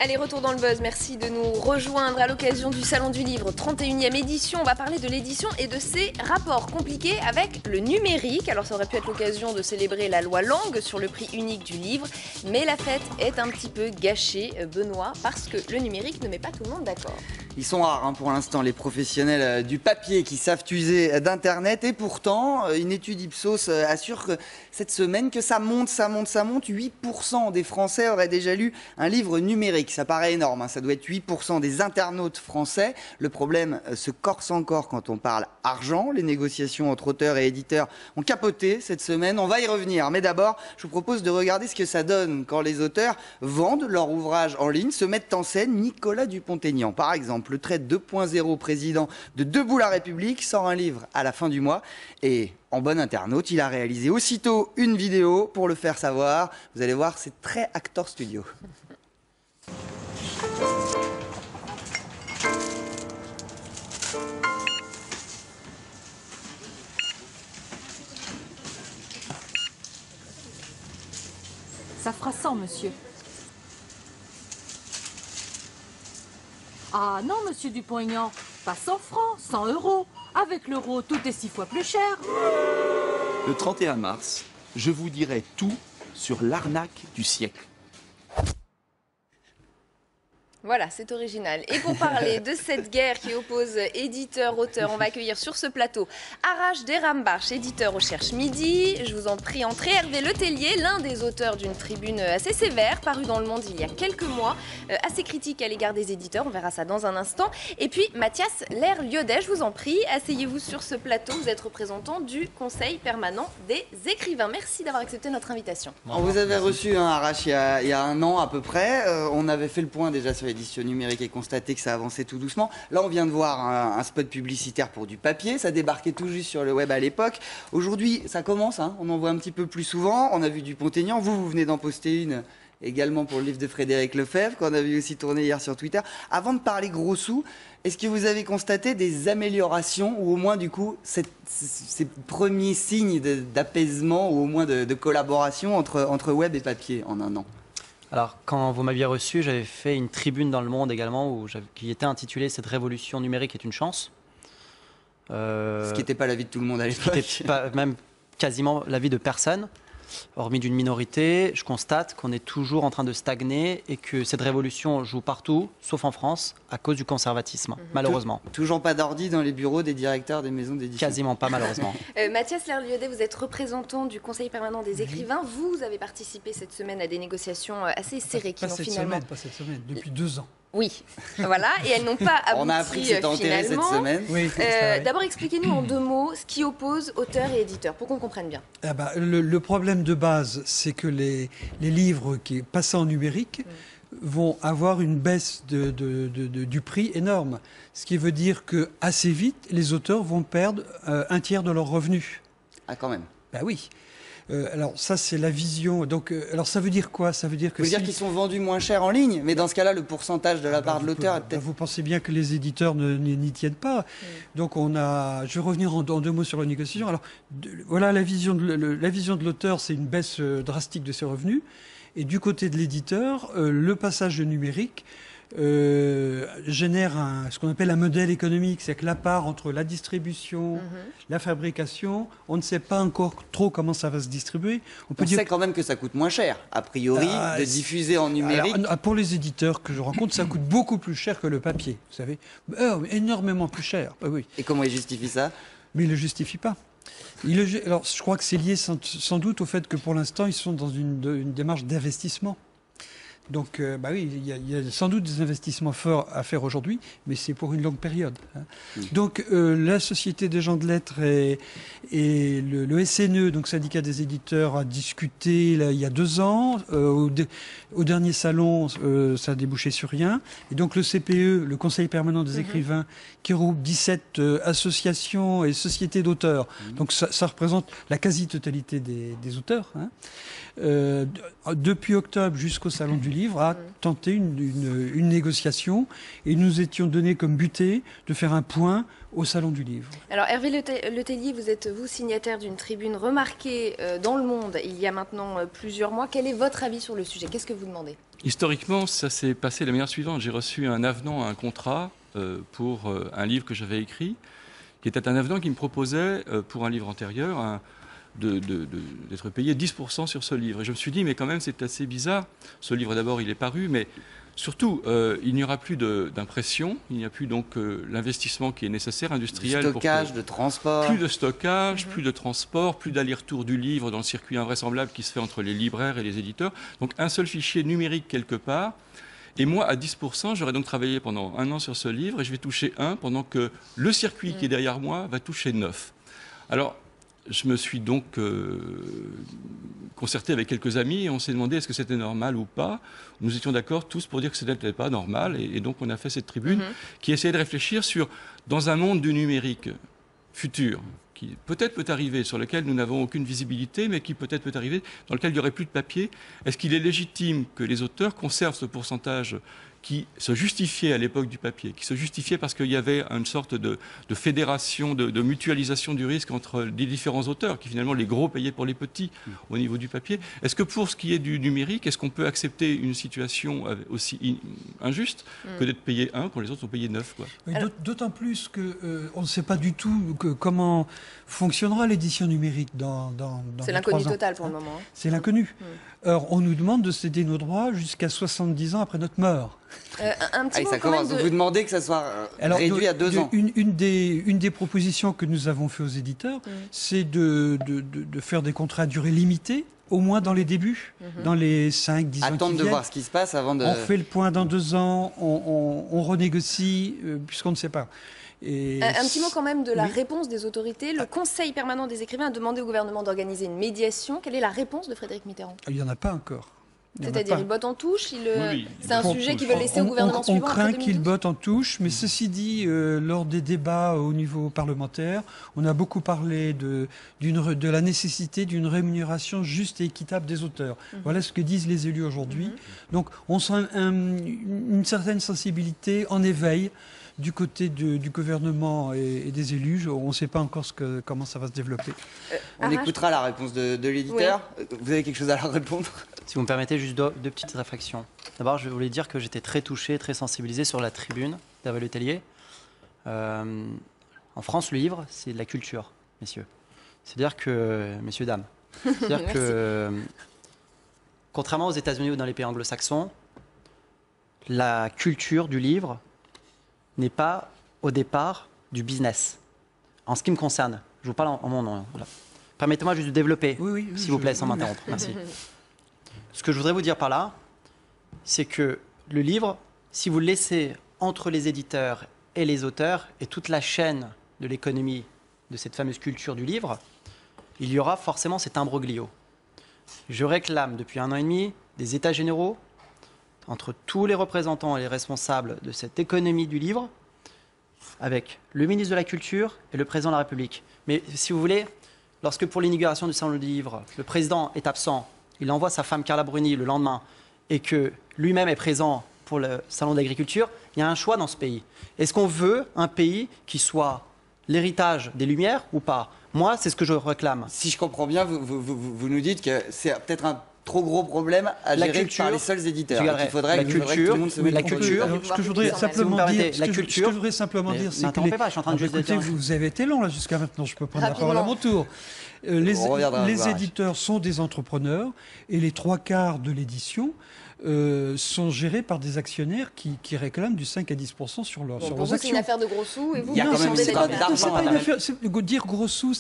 Allez, retour dans le buzz. Merci de nous rejoindre à l'occasion du Salon du Livre, 31e édition. On va parler de l'édition et de ses rapports compliqués avec le numérique. Alors, ça aurait pu être l'occasion de célébrer la loi Langue sur le prix unique du livre. Mais la fête est un petit peu gâchée, Benoît, parce que le numérique ne met pas tout le monde d'accord. Ils sont rares pour l'instant, les professionnels du papier qui savent user d'Internet. Et pourtant, une étude Ipsos assure que cette semaine que ça monte. 8% des Français auraient déjà lu un livre numérique. Ça paraît énorme, hein. Ça doit être 8% des internautes français. Le problème se corse encore quand on parle argent. Les négociations entre auteurs et éditeurs ont capoté cette semaine. On va y revenir. Mais d'abord, je vous propose de regarder ce que ça donne quand les auteurs vendent leur ouvrage en ligne, se mettent en scène. Nicolas Dupont-Aignan, par exemple, le trait 2.0 président de Debout la République, sort un livre à la fin du mois. Et en bon internaute, il a réalisé aussitôt une vidéo pour le faire savoir. Vous allez voir, c'est très Actor Studio. Ça fera 100, monsieur. Ah non, monsieur Dupont-Aignan, pas 100 francs, 100 euros. Avec l'euro, tout est 6 fois plus cher. Le 31 mars, je vous dirai tout sur l'arnaque du siècle. Voilà, c'est original. Et pour parler de cette guerre qui oppose éditeurs-auteurs, on va accueillir sur ce plateau Arash Derambarch, éditeur au Cherche Midi. Je vous en prie, entrez. Hervé Letellier, l'un des auteurs d'une tribune assez sévère, parue dans Le Monde il y a quelques mois, assez critique à l'égard des éditeurs, on verra ça dans un instant. Et puis Mathias Lerliaudet, je vous en prie, asseyez-vous sur ce plateau, vous êtes représentant du Conseil permanent des écrivains. Merci d'avoir accepté notre invitation. On vous avait reçu, Arash, il y a un an à peu près. On avait fait le point déjà sur l'édition numérique et constaté que ça avançait tout doucement. Là, on vient de voir un spot publicitaire pour du papier. Ça débarquait tout juste sur le web à l'époque. Aujourd'hui, ça commence, hein. On en voit un petit peu plus souvent. On a vu Dupont-Aignan. Vous venez d'en poster une également pour le livre de Frédéric Lefebvre, qu'on a vu aussi tourner hier sur Twitter. Avant de parler gros sous, est-ce que vous avez constaté des améliorations ou au moins du coup ces premiers signes d'apaisement ou au moins de collaboration entre web et papier en un an? Alors, quand vous m'aviez reçu, j'avais fait une tribune dans Le Monde également qui était intitulée « Cette révolution numérique est une chance ». Ce qui n'était pas l'avis de tout le monde à l'époque. Ce qui n'était pas même quasiment l'avis de personne, hormis d'une minorité. Je constate qu'on est toujours en train de stagner et que cette révolution joue partout, sauf en France, à cause du conservatisme, malheureusement. Toujours pas d'ordi dans les bureaux des directeurs des maisons d'édition? Quasiment pas, malheureusement. Mathias Lerliaudet, vous êtes représentant du Conseil permanent des écrivains. Vous avez participé cette semaine à des négociations assez serrées qui n'ont finalement... Pas cette semaine, depuis 2 ans. Oui, voilà, et elles n'ont pas abouti. On a appris que c'était enterré cette semaine. Oui, d'abord, expliquez-nous en 2 mots ce qui oppose auteurs et éditeurs, pour qu'on comprenne bien. Ah bah, le problème de base, c'est que les livres qui passent en numérique vont avoir une baisse du prix énorme. Ce qui veut dire que assez vite, les auteurs vont perdre un tiers de leurs revenus. Ah, quand même. Ben oui. Alors ça, c'est la vision. Donc, alors ça veut dire quoi? Ça veut dire que dire qu'ils sont vendus moins cher en ligne, mais dans ce cas-là, le pourcentage de la part de l'auteur est peut-être... Vous pensez bien que les éditeurs n'y tiennent pas. Donc je vais revenir en 2 mots sur la négociation. Alors voilà, la vision de l'auteur, c'est une baisse drastique de ses revenus. Et du côté de l'éditeur, le passage de numérique génère ce qu'on appelle un modèle économique, c'est que la part entre la distribution, la fabrication, on ne sait pas encore trop comment ça va se distribuer. On sait quand même que ça coûte moins cher, a priori, de diffuser en numérique. Alors, pour les éditeurs que je rencontre, ça coûte beaucoup plus cher que le papier, vous savez, énormément plus cher. Oui. Et comment ils justifient ça? Mais ils ne le justifient pas. Alors, je crois que c'est lié sans doute au fait que pour l'instant, ils sont dans une démarche d'investissement. Donc, oui, il y a sans doute des investissements forts à faire aujourd'hui, mais c'est pour une longue période. Donc, la Société des gens de lettres et le SNE, donc syndicat des éditeurs, a discuté il y a 2 ans. Au dernier salon, ça a débouché sur rien. Et donc, le CPE, le Conseil permanent des écrivains, qui regroupe 17 associations et sociétés d'auteurs. Donc, ça représente la quasi-totalité des auteurs. Depuis octobre jusqu'au Salon du Livre, a tenté une négociation et nous étions donnés comme butée de faire un point au Salon du Livre. Alors Hervé Letellier, vous êtes signataire d'une tribune remarquée dans Le Monde il y a maintenant plusieurs mois. Quel est votre avis sur le sujet? Qu'est-ce que vous demandez? Historiquement, ça s'est passé de la manière suivante. J'ai reçu un avenant à un contrat pour un livre que j'avais écrit, qui était un avenant qui me proposait, pour un livre antérieur, d'être payé 10% sur ce livre. Et je me suis dit, mais quand même, c'est assez bizarre. Ce livre, d'abord, il est paru, mais surtout, il n'y aura plus d'impression, il n'y a plus donc l'investissement qui est nécessaire, industriel. De stockage, de transport. Plus de stockage, plus de transport, plus d'aller-retour du livre dans le circuit invraisemblable qui se fait entre les libraires et les éditeurs. Donc un seul fichier numérique quelque part. Et moi, à 10%, j'aurais donc travaillé pendant 1 an sur ce livre et je vais toucher 1 pendant que le circuit qui est derrière moi va toucher 9. Alors, je me suis donc concerté avec quelques amis et on s'est demandé est-ce que c'était normal ou pas. Nous étions d'accord tous pour dire que ce n'était pas normal et donc on a fait cette tribune qui essayait de réfléchir sur, dans un monde du numérique futur, qui peut-être peut arriver, sur lequel nous n'avons aucune visibilité, mais qui peut-être peut arriver, dans lequel il n'y aurait plus de papier, est-ce qu'il est légitime que les auteurs conservent ce pourcentage qui se justifiait à l'époque du papier, qui se justifiait parce qu'il y avait une sorte de fédération, de mutualisation du risque entre les différents auteurs, qui finalement les gros payaient pour les petits au niveau du papier. Est-ce que pour ce qui est du numérique, est-ce qu'on peut accepter une situation aussi injuste que d'être payé 1 quand les autres sont payés 9 quoi. D'autant plus qu'on ne sait pas du tout comment fonctionnera l'édition numérique dans C'est l'inconnu total pour le moment. C'est l'inconnu. Or, on nous demande de céder nos droits jusqu'à 70 ans après notre mort. Un petit mot ça quand commence. même Vous demandez que ça soit réduit à 2 ans. Une des propositions que nous avons fait aux éditeurs, c'est de faire des contrats à durée limitée, au moins dans les débuts, dans les 5-10 ans qui Attendre de viennent. voir ce qui se passe avant de... On fait le point dans 2 ans, on renégocie, puisqu'on ne sait pas. Et un petit mot quand même de la réponse des autorités. Le Conseil permanent des écrivains a demandé au gouvernement d'organiser une médiation. Quelle est la réponse de Frédéric Mitterrand? Il n'y en a pas encore. C'est-à-dire, il botte en touche, c'est un Bon, sujet qu'il veut laisser au gouvernement on suivant craint après 2012. qu'il botte en touche, mais ceci dit, lors des débats au niveau parlementaire, on a beaucoup parlé de la nécessité d'une rémunération juste et équitable des auteurs. Voilà ce que disent les élus aujourd'hui. Donc on sent une certaine sensibilité en éveil du côté du gouvernement et des élus. On ne sait pas encore comment ça va se développer. On écoutera la réponse de l'éditeur. Vous avez quelque chose à leur répondre? Si vous me permettez, juste deux petites réflexions. D'abord, je voulais dire que j'étais très touché, très sensibilisé sur la tribune d'Hervé Le Tellier. En France, le livre, c'est de la culture, messieurs. C'est-à-dire que, messieurs, dames, c'est-à-dire que, contrairement aux États-Unis ou dans les pays anglo-saxons, la culture du livre n'est pas au départ du business. En ce qui me concerne, je vous parle en mon nom. Voilà. Permettez-moi juste de développer, s'il vous plaît, sans m'interrompre. Merci. Ce que je voudrais vous dire par là, c'est que le livre, si vous le laissez entre les éditeurs et les auteurs et toute la chaîne de l'économie de cette fameuse culture du livre, il y aura forcément cet imbroglio. Je réclame depuis 1 an et demi des états généraux entre tous les représentants et les responsables de cette économie du livre, avec le ministre de la Culture et le président de la République. Mais si vous voulez, lorsque pour l'inauguration du Salon du Livre, le président est absent, il envoie sa femme Carla Bruni le lendemain, et que lui-même est présent pour le Salon de l'Agriculture, il y a un choix dans ce pays. Est-ce qu'on veut un pays qui soit l'héritage des Lumières ou pas? Moi, c'est ce que je réclame. Si je comprends bien, vous nous dites que c'est peut-être un trop gros problème à gérer par les seuls éditeurs. Il faudrait que tout le monde se mette la culture. Ce que je voudrais simplement dire, c'est n'interrompez pas, je suis en train de juste écoutez, dire. vous avez été long là jusqu'à maintenant, je peux prendre la parole à mon tour. Les éditeurs sont des entrepreneurs et les 3/4 de l'édition sont gérés par des actionnaires qui réclament du 5 à 10% sur leurs actions. C'est une affaire de gros sous et vous, il y a quand même une histoire d'argent. Dire gros sous,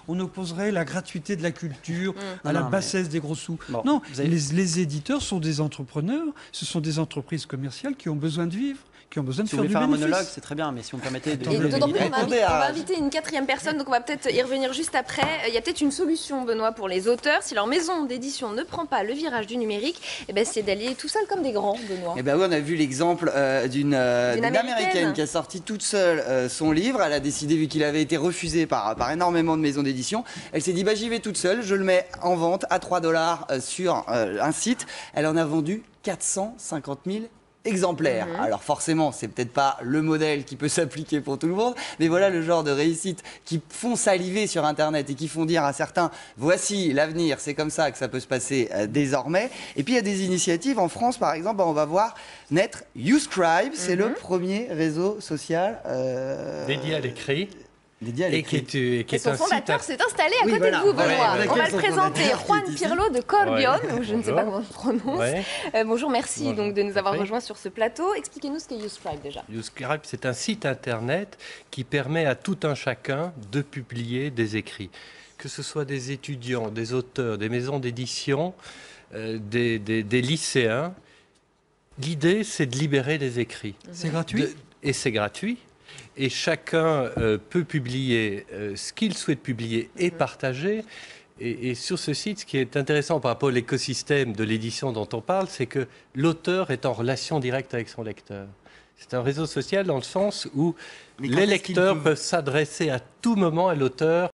on opposerait la gratuité de la culture à la bassesse des gros sous. Bon, non, les éditeurs sont des entrepreneurs, ce sont des entreprises commerciales qui ont besoin de vivre, qui ont besoin de Si vous faire voulez du faire un bénéfice. monologue, c'est très bien, mais si vous me permettez de... Et d'autant plus, on Répondez va à- inviter une 4e personne, donc on va peut-être y revenir juste après. Il y a peut-être une solution, Benoît, pour les auteurs. Si leur maison d'édition ne prend pas le virage du numérique, c'est d'aller tout seul comme des grands, Benoît. Eh ben oui, on a vu l'exemple d'une Américaine Américaine qui a sorti toute seule son livre. Elle a décidé, vu qu'il avait été refusé par énormément de maisons d'édition, elle s'est dit j'y vais toute seule, je le mets en vente à $3 sur un site. Elle en a vendu 450 000 exemplaires. Alors forcément, c'est peut-être pas le modèle qui peut s'appliquer pour tout le monde, mais voilà le genre de réussite qui font saliver sur Internet et qui font dire à certains, voici l'avenir, c'est comme ça que ça peut se passer désormais. Et puis il y a des initiatives en France, par exemple, on va voir naître YouScribe, c'est le premier réseau social dédié à l'écrit. Dédié à Et qui l'écrit. Et son fondateur s'est installé à Oui, côté voilà. de vous, Benoît. Ouais, On va le son présenter. fondateur qui Juan est ici. Pirlo de Corbion, Ouais. ou je ne sais pas comment on le prononce. Ouais. Bonjour, merci donc de nous avoir Oui. rejoints sur ce plateau. Expliquez-nous ce qu'est YouScribe déjà. YouScribe, c'est un site internet qui permet à tout un chacun de publier des écrits. Que ce soit des étudiants, des auteurs, des maisons d'édition, des lycéens. L'idée, c'est de libérer des écrits. C'est gratuit. Et c'est gratuit. Et chacun peut publier ce qu'il souhaite publier et partager. Et sur ce site, ce qui est intéressant par rapport à l'écosystème de l'édition dont on parle, c'est que l'auteur est en relation directe avec son lecteur. C'est un réseau social dans le sens où Mais quand les est-ce qu'il lecteurs peut- peuvent s'adresser à tout moment à l'auteur